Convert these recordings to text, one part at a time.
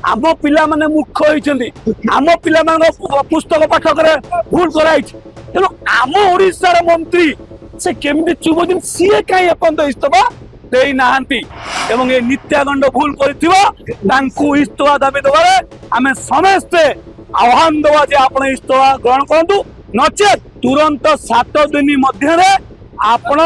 आम पिला माने मूर्ख होइछन्ति आम पिला पुस्तक पाठ करे भूल कराई तेणु आम ओडिशार मंत्री से केमिति चुप दिन सीए काई अपन इस्तफा देई नाहंती एवं ए नित्यागंड भूल करथिबो तांकु इस्तफा दाबी दबारे आमे समस्ते आह्वान दवा जे आपण इस्तफा ग्रहण करंतु नचेत तुरंत 7 दिन मध्य आपण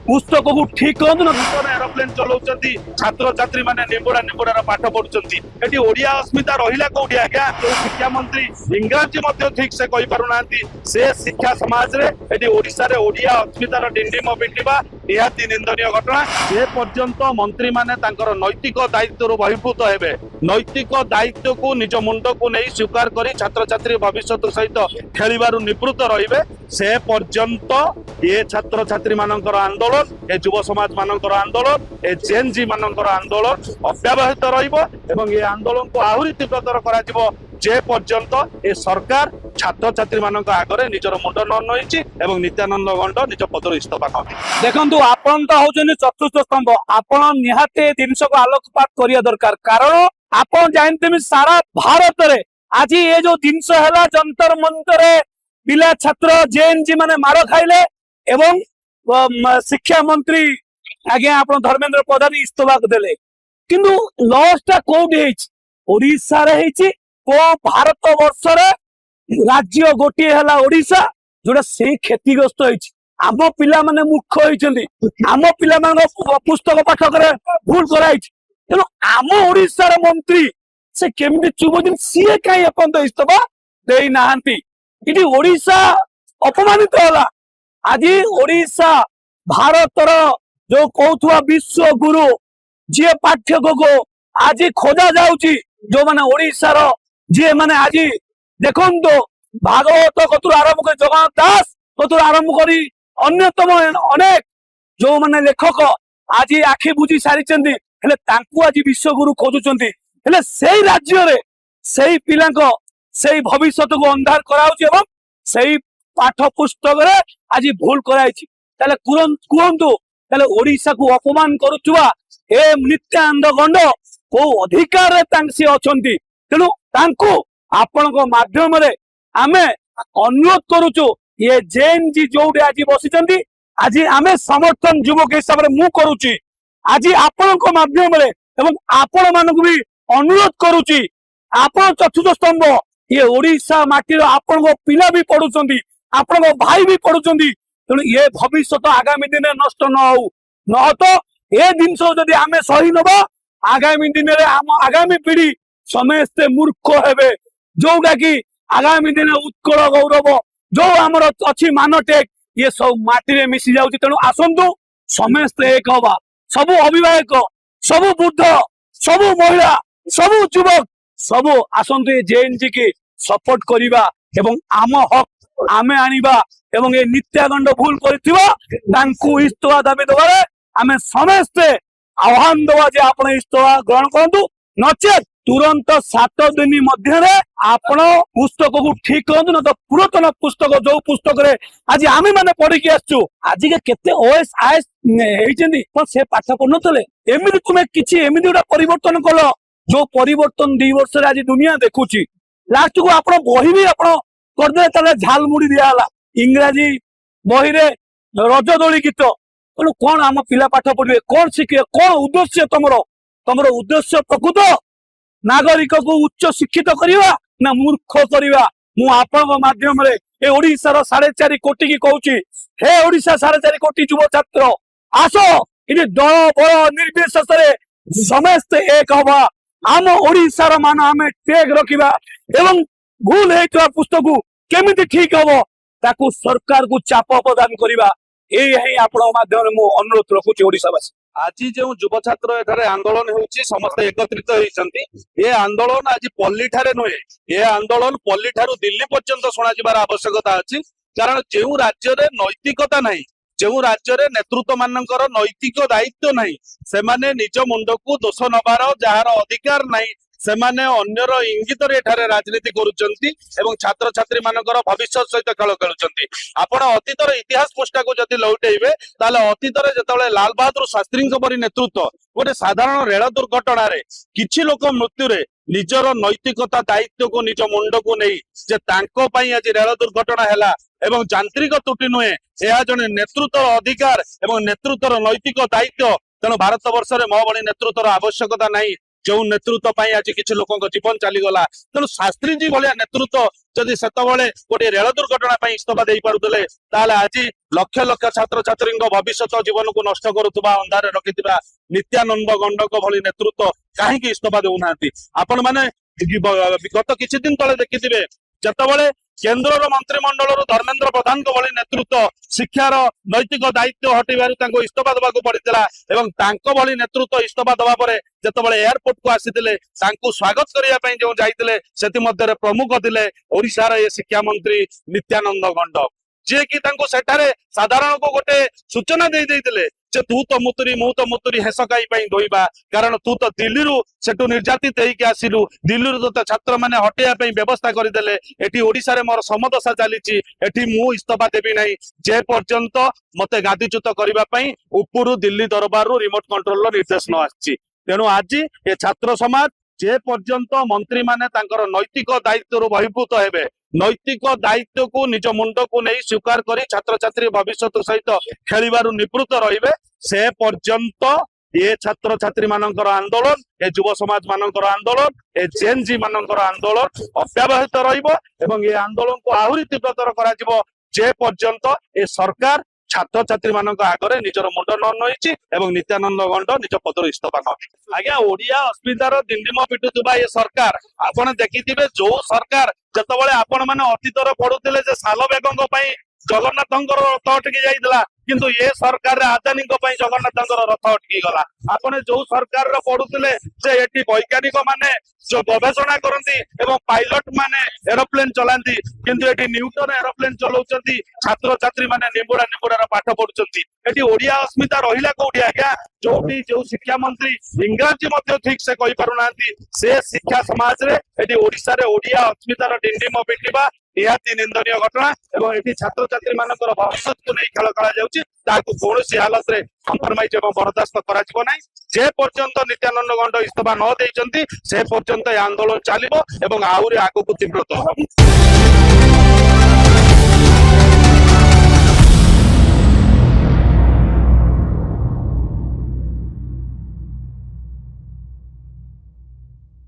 पुस्तक को ठीक करंतु एरोप्लेन चलाउछन्ती छात्र छात्री माने निबुड़ा निबुड़ा पाठ पढुछन्ती एटी ओडिया अस्मिता रहिला कोडी आज्ञा शिक्षा मंत्री इंग्रजी मध्ये ठीक से कहि पारु नांती से शिक्षा समाज रे एटी ओडिसा रे ओडिया अस्मितार डिंडिम पिटिबा निहाती निंदनीय घटना जे पर्यंत मंत्री माने तांकर नैतिक दायित्व रु बहिर्भूत हेबे नैतिक दायित्व को निज मुंड को नै स्वीकार करी छात्र छात्री भविष्य सहित खेलिबारु निवृत्त रहिबे से पर्यंत ये छात्र छात्री मानकर आंदोलन ए युव समाज मानकर आंदोलन ए जेएनजी मानकर आंदोलन अव्यावहित रहिबो एवं ये आंदोलन को आहुरी तीव्रतर कराजिबो जे पर्यंत ए सरकार छात्र छात्री मानक आगरे निजर मुंड न नहिछि एवं नित्यानंद गंड निज पदर इस्तफा करथि देखंतु आपण तो होजनी चतुर्थ स्तंभ आपण निहाते जिनस को आलोकपात करिया दरकार कारण आपण जानते सारा भारत रे आज ये जो जिनस हला जंतर मंतर पिला छात्र जेएनजी माने मार खाइले एवं शिक्षा मंत्री आज्ञा आपण धर्मेंद्र प्रधान इस्तफा देले किंतु लॉसटा कोड हेछि ओडिसा रे हेछि को भारत वर्ष रे राज्य गोटे हला ओडिसा जोड़ा से क्षतिग्रस्त होइछि आम पिला माने मूर्ख होइछन्ति आम पिला पुस्तक पाठ करे भूल कराई तेणु आम ओडिशार मंत्री से केमिति चुप दिन सीए काई अपन इस्तफा देई नाहंती इटी ओडिशा अपमानित होला आज ओडिशा भारतर जो कहथुआ विश्व गुरु जे पाठ्यक को आज खोजा जाउची जो माने ओडिशार जे माने आज देखंतो भागवत कतुर आरंभ कर जगन्नाथ दास कतुर आरंभ करी अन्यतम अनेक जो माने लेखक आज आखि बुझी सारिचंती हेले तांकु आज विश्वगुरु खोजुचंती हेले सेई राज्य रे सेई पिलांको सेई भविष्यत को अंधार कराउची एवं सेई पाठ पुस्तक रे आज भूल कराइची ताले कुहंतु ताले ओडिसा को अपमान करूचुवा ए नित्यानंद गंड को अधिकार रे तांसी अछंती तेनु तांकु आपनको माध्यम रे आमे अनुरोध करूचु ये जेएनजी जोडे आज बसिचंती आज आमे समर्थन युवक हिसाब रे मु करूची आज आपनको माध्यम रे एवं आपण मानको भी अनुरोध करूची आपण चतुर्थ स्तंभ ये ओडिशा माटी रो आपनको पिला भी पढुचंती आपनको भाई भी पढुचंती तेणु ये भविष्य तो आगामी दिन नष्ट न हो न तो ए दिन जदि आमे सही नबा आगामी दिन रे आगामी पीढ़ी समस्ते मूर्ख हेबे जोटा कि आगामी दिन उत्कल गौरव जो आमर अच्छी मानटेक ये सब माटी रे मिसी जाउची तेणु आसंतु समस्ते एक हवा सबु अभिभावक सबु बुद्ध सबु महिला सबु युवक सबु आसंतु जेएनजी की सपोर्ट करिबा एवं आम हक आमे आनिबा एवं ए नित्यागंड भूल करथिबा तांकु इस्तफा दाबी दबारे आमे समस्ते आह्वान दवा जे आपण इस्तफा ग्रहण करंतु नचेत तुरंत 7 दिन मध्य आपण पुस्तक को ठीक करंतु न तो पुरातन पुस्तक जो पुस्तक रे आज आमे माने पढ़ी के आछू आज के केते ओएस आईएस हेइचंदी पण से पाठ पढनतले एमिति तुमे किछि एमिति उडा परिवर्तन कलो जो परिवर्तन 2 वर्ष रे आज दुनिया देखुची लास्ट को आपण बही भी आपण कर दे तले झाल मुड़ी दिया हला इंग्रजी बही रे रजदोली गीत तेणु कौन आम पिला पाठ पढ़े कौन शिखे कौन उद्देश्य तमर उद्देश्य प्रकृत नागरिक को उच्च शिक्षित करवा ना मूर्ख करवा मु आपण माध्यम रे ए ओडिसा रो 4.5 कोटी की कहूची हे ओडिसा 4.5 कोटी युव छात्र आसो इने दल बल निर्विशेष रे समस्त एक हवा आम ओडिसा रो मान आमे टेग रखिबा एवं भूल हेतु पुस्तक केमिति ठीक हबो ताकू सरकार को चाप प्रदान करवा यही आपण माध्यम मु अनुरोध रखुची ओडिसावासी आज जो युव छात्र एठारे आंदोलन होउची समस्त एकत्रित होइछन्ती ए आंदोलन आज पल्ली ठारे नहे ए आंदोलन पल्ली ठारू दिल्ली पर्यंत सुना जिबार आवश्यकता अछि कारण जेउ राज्य रे नैतिकता नाही जेउ राज्य रे नेतृत्व मानकर नैतिक दायित्व नाही से माने निज मुंड को दोष नबार जहार अधिकार नाही से माने अन्यर इंगित रे एठारे राजनीति करूचंती एवं छात्र छात्री मानकर भविष्य सहित खेल खेलुचंती आपण अतीतर इतिहास पृष्ठा को जदि लौटेइबे ताले अतीतर जेतबेले लाल बहादुर शास्त्री परि नेतृत्व गोटे साधारण रेल दुर्घटना रे किछि लोक मृत्यु रे ନିଜର ନୈତିକତା ଦାୟିତ୍ୱକୁ ନିଜ ମୁଣ୍ଡକୁ ନେଇ ଯେ ତାଙ୍କ ପାଇଁ ଆଜି ରେଳ ଦୁର୍ଘଟଣା ହେଲା ଏବଂ ଯାନ୍ତ୍ରିକ ତ୍ରୁଟି ନୁହେଁ, ଏହା ଜଣେ ନେତୃତ୍ୱର ଅଧିକାର ଏବଂ ନେତୃତ୍ୱର ନୈତିକ ଦାୟିତ୍ୱ। ତେଣୁ ଭାରତ ବର୍ଷରେ ମୋ ଭଳି ନେତୃତ୍ୱର ଆବଶ୍ୟକତା ନାହିଁ, ଯୋଉ ନେତୃତ୍ୱ ପାଇଁ ଆଜି କିଛି ଲୋକଙ୍କ ଜୀବନ ଚାଲିଗଲା। ତେଣୁ ଶାସ୍ତ୍ରୀଜୀ ଭଳିଆ ନେତୃତ୍ୱ ଯଦି ସେତେବେଳେ ଗୋଟିଏ ରେଳ ଦୁର୍ଘଟଣା ପାଇଁ ଇସ୍ତଫା ଦେଇ ପାରୁଥିଲେ, ତାହେଲେ ଆଜି ଲକ୍ଷ ଲକ୍ଷ ଛାତ୍ରଛାତ୍ରୀଙ୍କ ଭବିଷ୍ୟତ ଜୀବନକୁ ନଷ୍ଟ କରୁଥିବା, ଅନ୍ଧାରରେ ରଖିଥିବା ନିତ୍ୟାନନ୍ଦ ଗଣ୍ଡଙ୍କ ଭଳି ନେତୃତ୍ୱ କାହିଁକି ଇସ୍ତଫା ଦେଉନାହାନ୍ତି? ଆପଣ ମାନେ ଗତ କିଛି ଦିନ ତଳେ ଦେଖିଥିବେ, ଯେତେବେଳେ କେନ୍ଦ୍ରର ମନ୍ତ୍ରିମଣ୍ଡଳରୁ ଧର୍ମେନ୍ଦ୍ର ପ୍ରଧାନଙ୍କ ଭଳି ନେତୃତ୍ୱ ଶିକ୍ଷାର ନୈତିକ ଦାୟିତ୍ୱ ହଟିବାରୁ ତାଙ୍କୁ ଇସ୍ତଫା ଦେବାକୁ ପଡିଥିଲା ଏବଂ ତାଙ୍କ ଭଳି ନେତୃତ୍ୱ ଇସ୍ତଫା ଦେବା ପରେ ଯେତେବେଳେ ଏୟାରପୋର୍ଟକୁ ଆସିଥିଲେ, ତାଙ୍କୁ ସ୍ୱାଗତ କରିବା ପାଇଁ ଯେଉଁ ଯାଇଥିଲେ, ସେଥିମଧ୍ୟରେ ପ୍ରମୁଖ ଥିଲେ ଓଡିଶାର ଏ ଶିକ୍ଷାମନ୍ତ୍ରୀ ନିତ୍ୟାନନ୍ଦ ଗଣ୍ଡ, ଯିଏକି ତାଙ୍କୁ ସେଠାରେ ସାଧାରଣକୁ ଗୋଟେ ସୂଚନା ଦେଇଥିଲେ ଯେ ତୁ ତ ମୁତୁରି ମୁଁ ତ ମୁତୁରି ହେସକାଇ ପାଇଁ ଧୋଇବା, କାରଣ ତୁ ତ ଦିଲ୍ଲୀରୁ ସେଠୁ ନିର୍ଯାତିତ ହେଇକି ଆସିଲୁ, ଦିଲ୍ଲୀରୁ ତୋତେ ଛାତ୍ରମାନେ ହଟେଇବା ପାଇଁ ବ୍ୟବସ୍ଥା କରିଦେଲେ, ଏଠି ଓଡିଶାରେ ମୋର ସମଦଶା ଚାଲିଛି, ଏଠି ମୁଁ ଇସ୍ତଫା ଦେବି ନାହିଁ ଯେ ପର୍ଯ୍ୟନ୍ତ ମତେ ଗାଦିଚ୍ୟୁତ କରିବା ପାଇଁ ଉପରୁ ଦିଲ୍ଲୀ ଦରବାରରୁ ରିମୋଟ କଣ୍ଟ୍ରୋଲର ନିର୍ଦ୍ଦେଶ ନ ଆସିଛି। ତେଣୁ ଆଜି ଏ ଛାତ୍ର ସମାଜ ଯେ ପର୍ଯ୍ୟନ୍ତ ମନ୍ତ୍ରୀ ମାନେ ତାଙ୍କର ନୈତିକ ଦାୟିତ୍ୱରୁ ବହିର୍ଭୂତ ହେବେ, ନୈତିକ ଦାୟିତ୍ୱକୁ ନିଜ ମୁଣ୍ଡକୁ ନେଇ ସ୍ୱୀକାର କରି ଛାତ୍ରଛାତ୍ରୀ ଭବିଷ୍ୟତ ସହିତ ଖେଳିବାରୁ ନିବୃତ୍ତ ରହିବେ, ସେ ପର୍ଯ୍ୟନ୍ତ ଏ ଛାତ୍ରଛାତ୍ରୀ ମାନଙ୍କର ଆନ୍ଦୋଳନ, ଏ ଯୁବ ସମାଜ ମାନଙ୍କର ଆନ୍ଦୋଳନ, ଏ ଜେଏନଜି ମାନଙ୍କର ଆନ୍ଦୋଳନ ଅବ୍ୟାହତ ରହିବ ଏବଂ ଏ ଆନ୍ଦୋଳନକୁ ଆହୁରି ତୀବ୍ରତର କରାଯିବ ଯେ ପର୍ଯ୍ୟନ୍ତ ଏ ସରକାର ଛାତ୍ରଛାତ୍ରୀ ମାନଙ୍କ ଆଗରେ ନିଜର ମୁଣ୍ଡ ନ ନଇଛି ଏବଂ ନିତ୍ୟାନନ୍ଦ ଗଣ୍ଡ ନିଜ ପଦରୁ ଇସ୍ତଫା ନ। ଆଜ୍ଞା, ଓଡିଆ ଅସ୍ମିତାର ଦିଣ୍ଡିମ ପିଟୁଥିବା ଏ ସରକାର, ଆପଣ ଦେଖିଥିବେ ଯୋଉ ସରକାର ଯେତେବେଳେ ଆପଣ ମାନେ ଅତୀତରେ ପଢୁଥିଲେ ଯେ ସାଲ ବେଗଙ୍କ ପାଇଁ ଜଗନ୍ନାଥଙ୍କର ରଥ ଅଟକି ଯାଇଥିଲା, କିନ୍ତୁ ଏ ସରକାରରେ ଆଦାନୀଙ୍କ ପାଇଁ ଜଗନ୍ନାଥଙ୍କର ରଥ ଅଟକି ଗଲା। ଆପଣ ଯୋଉ ସରକାରର ପଢୁଥିଲେ ଯେ ଏଠି ବୈଜ୍ଞାନିକ ମାନେ ଯୋଉ ଗବେଷଣା କରନ୍ତି ଏବଂ ପାଇଲଟ ମାନେ ଏରୋପ୍ଲେନ ଚଲାନ୍ତି, କିନ୍ତୁ ଏଠି ନ୍ୟୁଟନ ଏରୋପ୍ଲେନ ଚଲାଉଛନ୍ତି, ଛାତ୍ରଛାତ୍ରୀ ମାନେ ନିମ୍ବୁଡା ନିମ୍ବୁଡାର ପାଠ ପଢୁଛନ୍ତି। ଏଠି ଓଡିଆ ଅସ୍ମିତା ରହିଲା କୋଉଠି ଆଜ୍ଞା? ଯୋଉଠି ଯୋଉ ଶିକ୍ଷା ମନ୍ତ୍ରୀ ଇଂରାଜୀ ମଧ୍ୟ ଠିକ ସେ କହିପାରୁନାହାନ୍ତି, ସେ ଶିକ୍ଷା ସମାଜରେ ଏଠି ଓଡିଶାରେ ଓଡିଆ ଅସ୍ମିତାର ଡିଣ୍ଡିମ ପିଟିବା ନିହାତି ନିନ୍ଦନୀୟ ଘଟଣା ଏବଂ ଏଠି ଛାତ୍ରଛାତ୍ରୀ ମାନଙ୍କର ଭବିଷ୍ୟତକୁ ନେଇ ଖେଳ ଖେଳାଯାଉଛି, ତାହାକୁ କୌଣସି ହାଲତରେ କମ୍ପ୍ରମାଇଜ ଏବଂ ବରଦାସ୍ତ କରାଯିବ ନାହିଁ। ଯେ ପର୍ଯ୍ୟନ୍ତ ନିତ୍ୟାନନ୍ଦ ଗଣ୍ଡ ଇସ୍ତଫା ନ ଦେଇଛନ୍ତି, ସେ ପର୍ଯ୍ୟନ୍ତ ଏ ଆନ୍ଦୋଳନ ଚାଲିବ ଏବଂ ଆହୁରି ଆଗକୁ ତୀବ୍ରତର ହେବ।